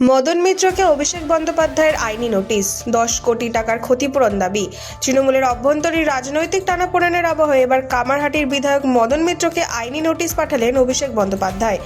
মদন মিত্রকে অভিষেক বন্দ্যোপাধ্যায়ের আইনি নোটিশ, 10 কোটি টাকার ক্ষতিপূরণ দাবি। তৃণমূলের অভ্যন্তরীণ রাজনৈতিক টানাপোড়েনের আবহে এবার কামারহাটির বিধায়ক মদন মিত্রকে আইনি নোটিশ পাঠালেন অভিষেক বন্দ্যোপাধ্যায়।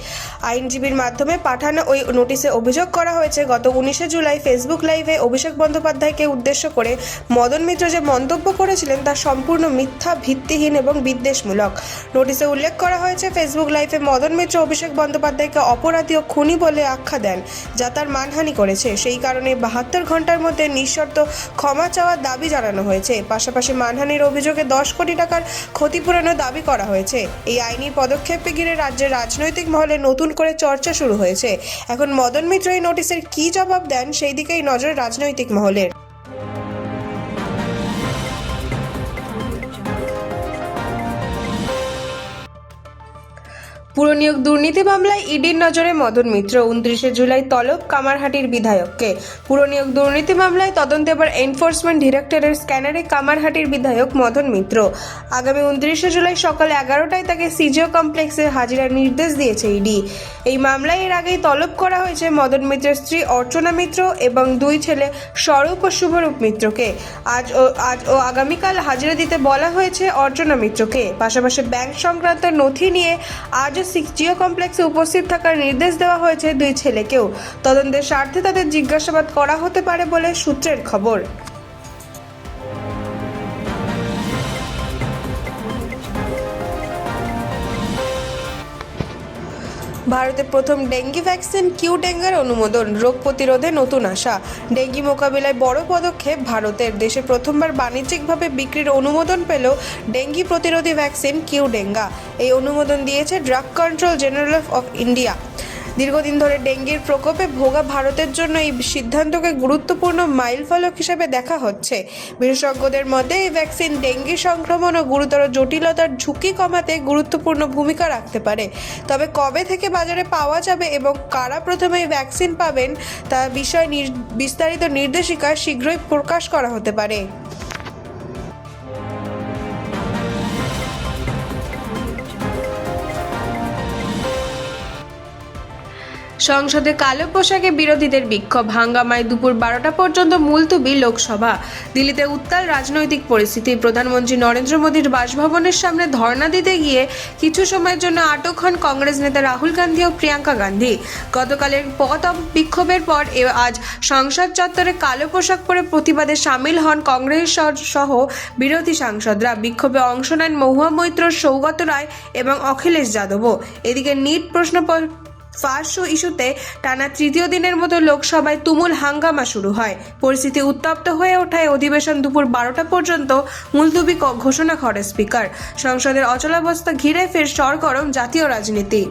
আইনজীবীর মাধ্যমে পাঠানো ওই নোটিশে অভিযোগ করা হয়েছে, গত 19শে জুলাই ফেসবুক লাইভে অভিষেক বন্দ্যোপাধ্যায়কে উদ্দেশ্য করে মদন মিত্র যে মন্তব্য করেছিলেন তা সম্পূর্ণ মিথ্যা, ভিত্তিহীন এবং বিদ্বেষমূলক। নোটিশে উল্লেখ করা হয়েছে, ফেসবুক লাইভে মদন মিত্র অভিষেক বন্দ্যোপাধ্যায়কে অপরাধী ও খুনি বলে আখ্যা দেন, যা তার মানহানি করেছে। সেই কারণে 72 ঘন্টার মধ্যে নিঃশর্ত ক্ষমা চাওয়ার দাবি জানানো হয়েছে। পাশাপাশি মানহানির অভিযোগে 10 কোটি টাকার ক্ষতিপূরণও দাবি করা হয়েছে। এই আইনি পদক্ষেপকে ঘিরে রাজ্যের রাজনৈতিক মহলে নতুন করে চর্চা শুরু হয়েছে। এখন মদন মিত্র এই নোটিশের কী জবাব দেন, সেই দিকেই নজর রাজনৈতিক মহলের। পুরনিয়োগ দুর্নীতি মামলায় ইডির নজরে মদন মিত্র, 29শে জুলাই তলব কামারহাটির বিধায়ককে। পুরনিয়োগ দুর্নীতি মামলায় তদন্তে এবার এনফোর্সমেন্ট ডিরেক্টরের স্ক্যানারে কামারহাটির বিধায়ক মদন মিত্র। আগামী 29শে জুলাই সকাল 11টায় তাকে সিজিও কমপ্লেক্সে হাজিরার নির্দেশ দিয়েছে ইডি। এই মামলায় এর আগেই তলব করা হয়েছে মদন মিত্রের স্ত্রী অর্চনা মিত্র এবং 2 ছেলে স্বরূপ ও শুভরূপ মিত্রকে। আজ ও আগামীকাল হাজিরা দিতে বলা হয়েছে অর্চনা মিত্রকে। পাশাপাশি ব্যাংক সংক্রান্ত নথি নিয়ে আজ জিও কমপ্লেক্সে উপস্থিত থাকার নির্দেশ দেওয়া হয়েছে 2 ছেলেকেও। তদন্তের স্বার্থে তাদের জিজ্ঞাসাবাদ করা হতে পারে বলে সূত্রের খবর। ভারতে প্রথম ডেঙ্গি ভ্যাকসিন কিউডেঙ্গার অনুমোদন, রোগ প্রতিরোধে নতুন আশা। ডেঙ্গি মোকাবিলায় বড় পদক্ষেপ ভারতের। দেশে প্রথমবার বাণিজ্যিকভাবে বিক্রির অনুমোদন পেল ডেঙ্গি প্রতিরোধী ভ্যাকসিন কিউডেঙ্গা। এই অনুমোদন দিয়েছে drug control general of India. দীর্ঘদিন ধরে ডেঙ্গির প্রকোপে ভোগা ভারতের জন্য এই সিদ্ধান্তকে গুরুত্বপূর্ণ মাইলফলক হিসেবে দেখা হচ্ছে। বিশেষজ্ঞদের মতে এই ভ্যাকসিন ডেঙ্গি সংক্রমণ ও গুরুতর জটিলতার ঝুঁকি কমাতে গুরুত্বপূর্ণ ভূমিকা রাখতে পারে। তবে কবে থেকে বাজারে পাওয়া যাবে এবং কারা প্রথমে এই ভ্যাকসিন পাবেন তা বিষয়ে বিস্তারিত নির্দেশিকা শীঘ্রই প্রকাশ করা হতে পারে। সংসদে কালো পোশাকে বিরোধীদের বিক্ষোভ, হাঙ্গামায় দুপুর 12টা পর্যন্ত মুলতুবি লোকসভা। দিল্লিতে উত্তাল রাজনৈতিক পরিস্থিতি। প্রধানমন্ত্রী নরেন্দ্র মোদীর বাসভবনের সামনে ধর্ণা দিতে গিয়ে কিছু সময়ের জন্য আটক হন কংগ্রেস নেতা রাহুল গান্ধী ও প্রিয়াঙ্কা গান্ধী। গতকালের পথ বিক্ষোভের পর আজ সংসদ চত্বরে কালো পোশাক পরে প্রতিবাদে সামিল হন কংগ্রেস সহ বিরোধী সাংসদরা। বিক্ষোভে অংশ নেন মহুয়া মৈত্র, সৌগত রায় এবং অখিলেশ যাদবও। এদিকে নিট প্রশ্ন ফাঁস ইস্যুতে টানা তৃতীয় দিনের মতো লোকসভায় তুমুল হাঙ্গামা শুরু হয়। পরিস্থিতি উত্তপ্ত হয়ে ওঠায় অধিবেশন দুপুর 12টা পর্যন্ত মুলতবি ঘোষণা করে স্পিকার। সংসদের অচলাবস্থা ঘিরে ফের সরগরম জাতীয় রাজনীতি।